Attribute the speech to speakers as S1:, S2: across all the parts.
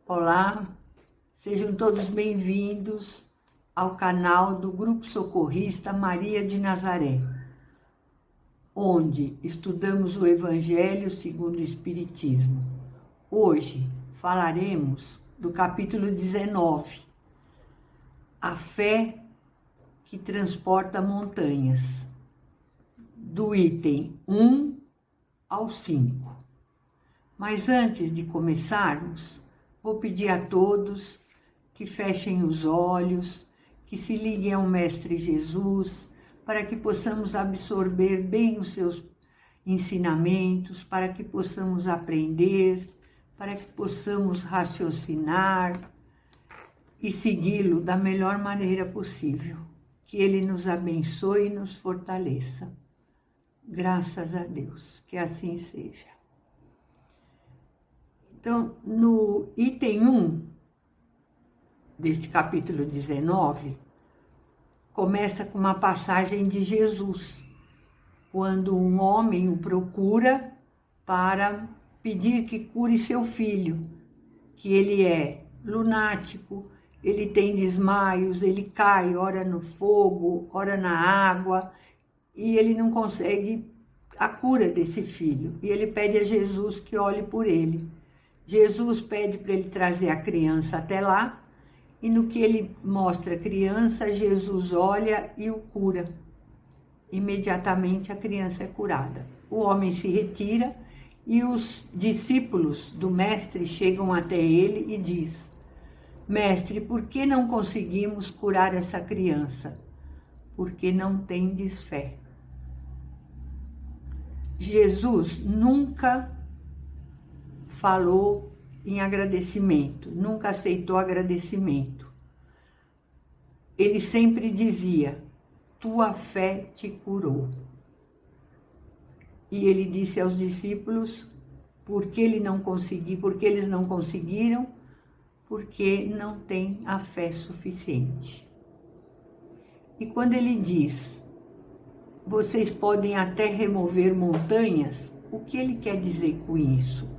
S1: Olá, sejam todos bem-vindos ao canal do Grupo Socorrista Maria de Nazaré, onde estudamos o Evangelho segundo o Espiritismo. Hoje falaremos do capítulo 19, a fé que transporta montanhas, do item 1 ao 5. Mas antes de começarmos, vou pedir a todos que fechem os olhos, que se liguem ao Mestre Jesus, para que possamos absorver bem os seus ensinamentos, para que possamos aprender, para que possamos raciocinar e segui-lo da melhor maneira possível. Que Ele nos abençoe e nos fortaleça. Graças a Deus, que assim seja. Então, no item 1 deste capítulo 19, começa com uma passagem de Jesus, quando um homem o procura para pedir que cure seu filho, que ele é lunático, ele tem desmaios, ele cai ora no fogo, ora na água, e ele não consegue a cura desse filho. E ele pede a Jesus que olhe por ele. Jesus pede para ele trazer a criança até lá, e no que ele mostra a criança, Jesus olha e o cura. Imediatamente a criança é curada. O homem se retira e os discípulos do mestre chegam até ele e diz: Mestre, por que não conseguimos curar essa criança? Porque não tendes fé. Jesus nunca falou em agradecimento, nunca aceitou agradecimento. Ele sempre dizia: tua fé te curou. E ele disse aos discípulos, porque eles não conseguiram, porque não tem a fé suficiente. E quando ele diz, vocês podem até remover montanhas, o que ele quer dizer com isso?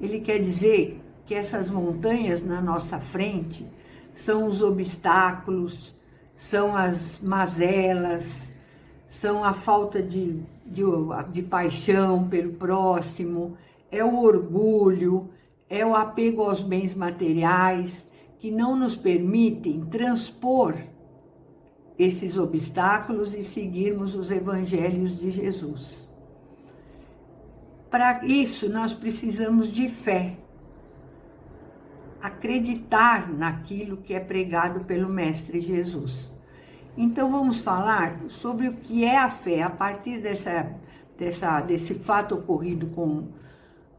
S1: Ele quer dizer que essas montanhas na nossa frente são os obstáculos, são as mazelas, são a falta de paixão pelo próximo, é o orgulho, é o apego aos bens materiais, que não nos permitem transpor esses obstáculos e seguirmos os evangelhos de Jesus. Para isso, nós precisamos de fé. Acreditar naquilo que é pregado pelo Mestre Jesus. Então, vamos falar sobre o que é a fé. A partir desse fato ocorrido com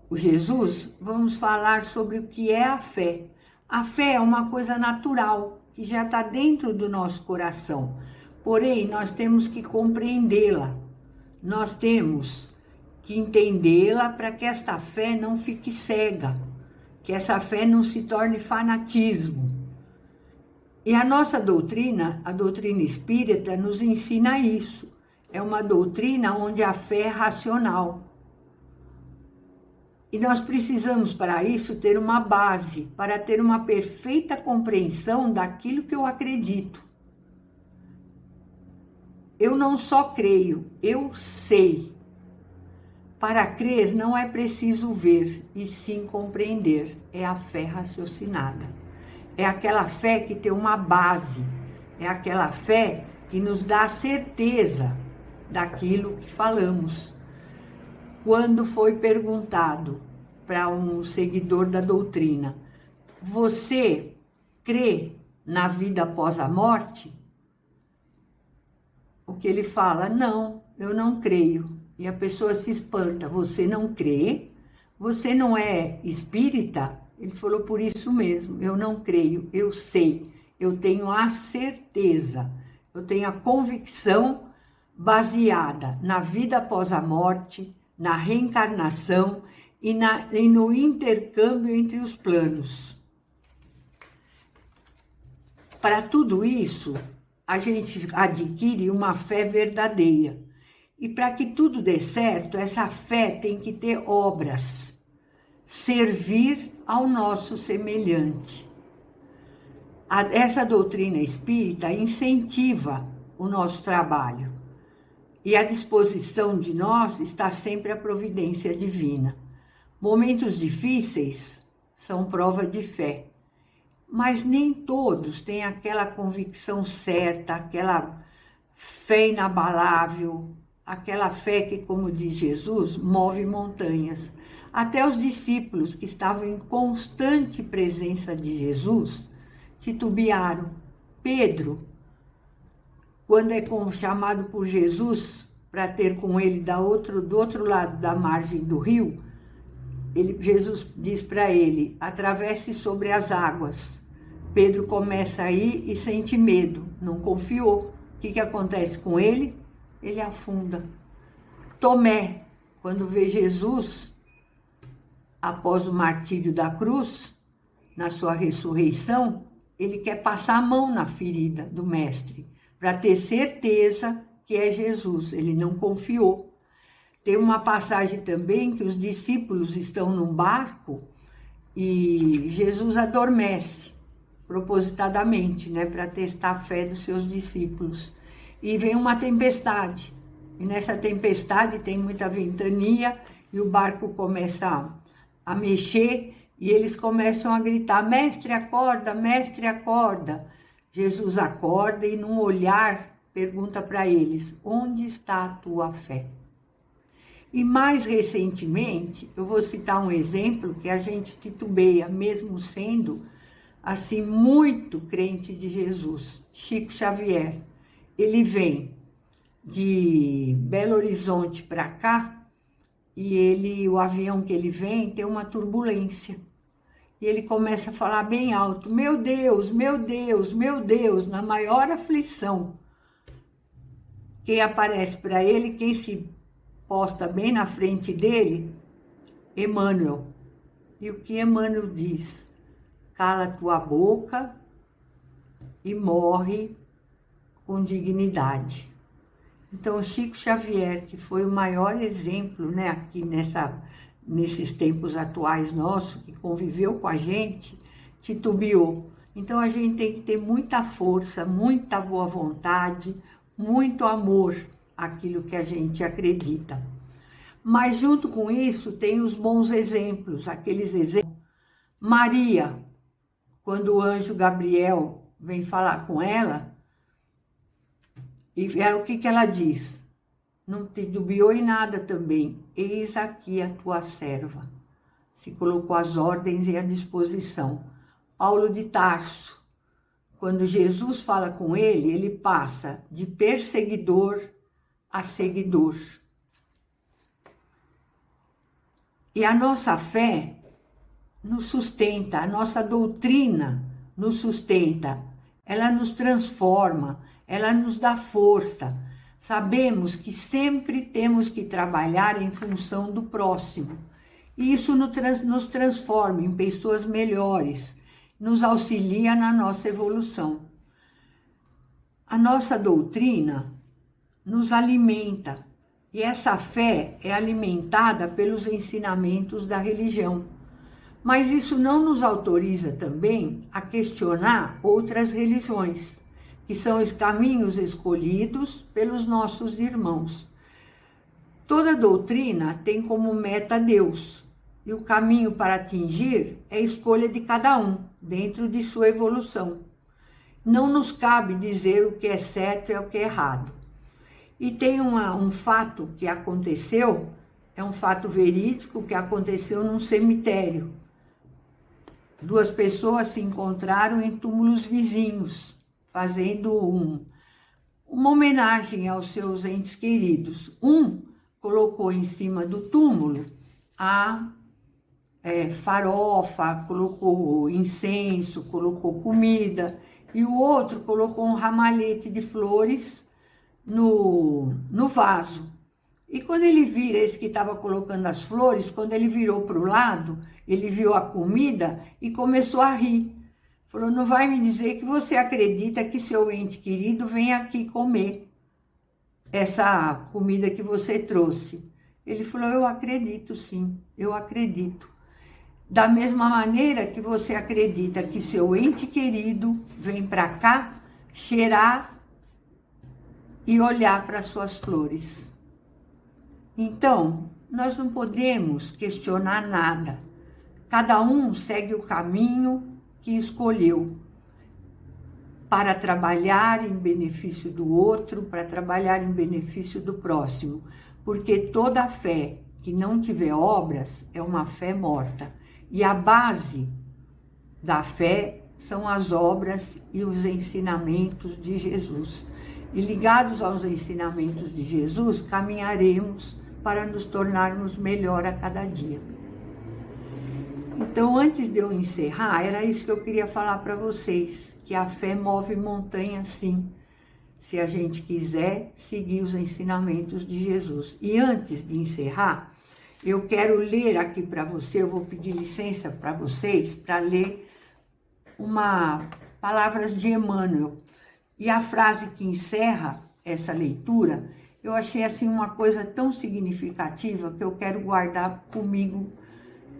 S1: o Jesus, vamos falar sobre o que é a fé. A fé é uma coisa natural, que já está dentro do nosso coração. Porém, nós temos que compreendê-la. Nós temos que entendê-la para que esta fé não fique cega, que essa fé não se torne fanatismo. E a nossa doutrina, a doutrina espírita, nos ensina isso. É uma doutrina onde a fé é racional. E nós precisamos, para isso, ter uma base, para ter uma perfeita compreensão daquilo que eu acredito. Eu não só creio, eu sei. Para crer não é preciso ver, e sim compreender. É a fé raciocinada. É aquela fé que tem uma base. É aquela fé que nos dá a certeza daquilo que falamos. Quando foi perguntado para um seguidor da doutrina, você crê na vida após a morte? O que ele fala? Não, eu não creio. E a pessoa se espanta, você não crê? Você não é espírita? Ele falou, por isso mesmo, eu não creio, eu sei, eu tenho a certeza, eu tenho a convicção baseada na vida após a morte, na reencarnação e no intercâmbio entre os planos. Para tudo isso, a gente adquire uma fé verdadeira. E para que tudo dê certo, essa fé tem que ter obras. Servir ao nosso semelhante. Essa doutrina espírita incentiva o nosso trabalho e à disposição de nós está sempre a providência divina. Momentos difíceis são prova de fé, mas nem todos têm aquela convicção certa, aquela fé inabalável, aquela fé que, como diz Jesus, move montanhas. Até os discípulos que estavam em constante presença de Jesus titubearam. Pedro, quando é chamado por Jesus para ter com ele do outro lado da margem do rio, Jesus diz para ele, atravesse sobre as águas. Pedro começa a ir e sente medo, não confiou. O que acontece com ele? Ele afunda. Tomé, quando vê Jesus, após o martírio da cruz, na sua ressurreição, ele quer passar a mão na ferida do mestre, para ter certeza que é Jesus. Ele não confiou. Tem uma passagem também que os discípulos estão num barco e Jesus adormece, propositadamente, para testar a fé dos seus discípulos. E vem uma tempestade. E nessa tempestade tem muita ventania e o barco começa a mexer e eles começam a gritar, mestre, acorda, mestre, acorda. Jesus acorda e num olhar pergunta para eles, onde está a tua fé? E mais recentemente, eu vou citar um exemplo que a gente titubeia, mesmo sendo assim muito crente de Jesus, Chico Xavier. Ele vem de Belo Horizonte para cá e o avião que ele vem tem uma turbulência. E ele começa a falar bem alto, meu Deus, meu Deus, meu Deus, na maior aflição. Quem aparece para ele, quem se posta bem na frente dele, Emmanuel. E o que Emmanuel diz? Cala tua boca e morre com dignidade. Então, Chico Xavier, que foi o maior exemplo, aqui nesses tempos atuais nossos, que conviveu com a gente, titubeou. Então, a gente tem que ter muita força, muita boa vontade, muito amor àquilo que a gente acredita. Mas, junto com isso, tem os bons exemplos, aqueles exemplos. Maria, quando o anjo Gabriel vem falar com ela, e o que ela diz? Não titubeou em nada também. Eis aqui a tua serva. Se colocou as ordens e à disposição. Paulo de Tarso, quando Jesus fala com ele passa de perseguidor a seguidor. E a nossa fé nos sustenta, a nossa doutrina nos sustenta, ela nos transforma, ela nos dá força. Sabemos que sempre temos que trabalhar em função do próximo. E isso nos transforma em pessoas melhores, nos auxilia na nossa evolução. A nossa doutrina nos alimenta, e essa fé é alimentada pelos ensinamentos da religião. Mas isso não nos autoriza também a questionar outras religiões, que são os caminhos escolhidos pelos nossos irmãos. Toda doutrina tem como meta Deus, e o caminho para atingir é a escolha de cada um, dentro de sua evolução. Não nos cabe dizer o que é certo e o que é errado. E tem um fato que aconteceu, é um fato verídico que aconteceu num cemitério. Duas pessoas se encontraram em túmulos vizinhos, fazendo uma homenagem aos seus entes queridos. Um colocou em cima do túmulo a farofa, colocou incenso, colocou comida, e o outro colocou um ramalhete de flores no vaso. E quando ele vira, esse que estava colocando as flores, quando ele virou para o lado, ele viu a comida e começou a rir. Falou, não vai me dizer que você acredita que seu ente querido vem aqui comer essa comida que você trouxe. Ele falou, eu acredito sim, eu acredito. Da mesma maneira que você acredita que seu ente querido vem para cá cheirar e olhar para suas flores. Então, nós não podemos questionar nada. Cada um segue o caminho que escolheu para trabalhar em benefício do outro, para trabalhar em benefício do próximo. Porque toda fé que não tiver obras é uma fé morta. E a base da fé são as obras e os ensinamentos de Jesus. E ligados aos ensinamentos de Jesus, caminharemos para nos tornarmos melhor a cada dia. Então, antes de eu encerrar, era isso que eu queria falar para vocês, que a fé move montanha sim, se a gente quiser seguir os ensinamentos de Jesus. E antes de encerrar, eu quero ler aqui para você, eu vou pedir licença para vocês, para ler palavras de Emmanuel. E a frase que encerra essa leitura, eu achei assim uma coisa tão significativa que eu quero guardar comigo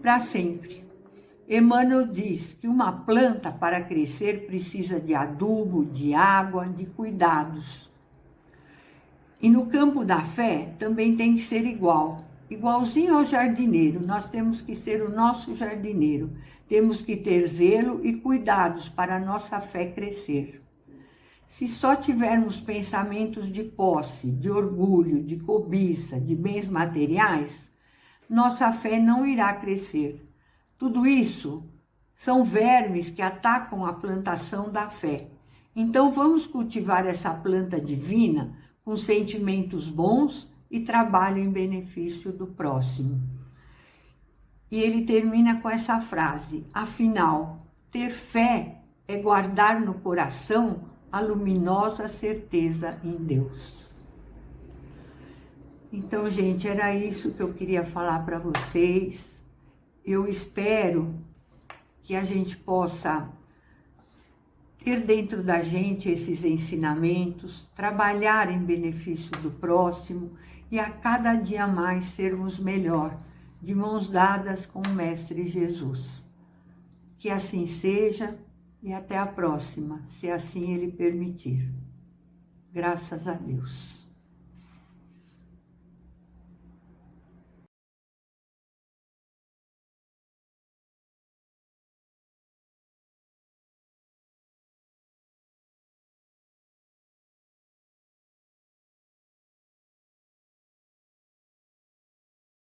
S1: para sempre. Emmanuel diz que uma planta para crescer precisa de adubo, de água, de cuidados. E no campo da fé também tem que ser igualzinho ao jardineiro. Nós temos que ser o nosso jardineiro. Temos que ter zelo e cuidados para a nossa fé crescer. Se só tivermos pensamentos de posse, de orgulho, de cobiça, de bens materiais, nossa fé não irá crescer. Tudo isso são vermes que atacam a plantação da fé. Então vamos cultivar essa planta divina com sentimentos bons e trabalho em benefício do próximo. E ele termina com essa frase: afinal, ter fé é guardar no coração a luminosa certeza em Deus. Então, gente, era isso que eu queria falar para vocês. Eu espero que a gente possa ter dentro da gente esses ensinamentos, trabalhar em benefício do próximo e a cada dia mais sermos melhor, de mãos dadas com o Mestre Jesus. Que assim seja e até a próxima, se assim Ele permitir. Graças a Deus.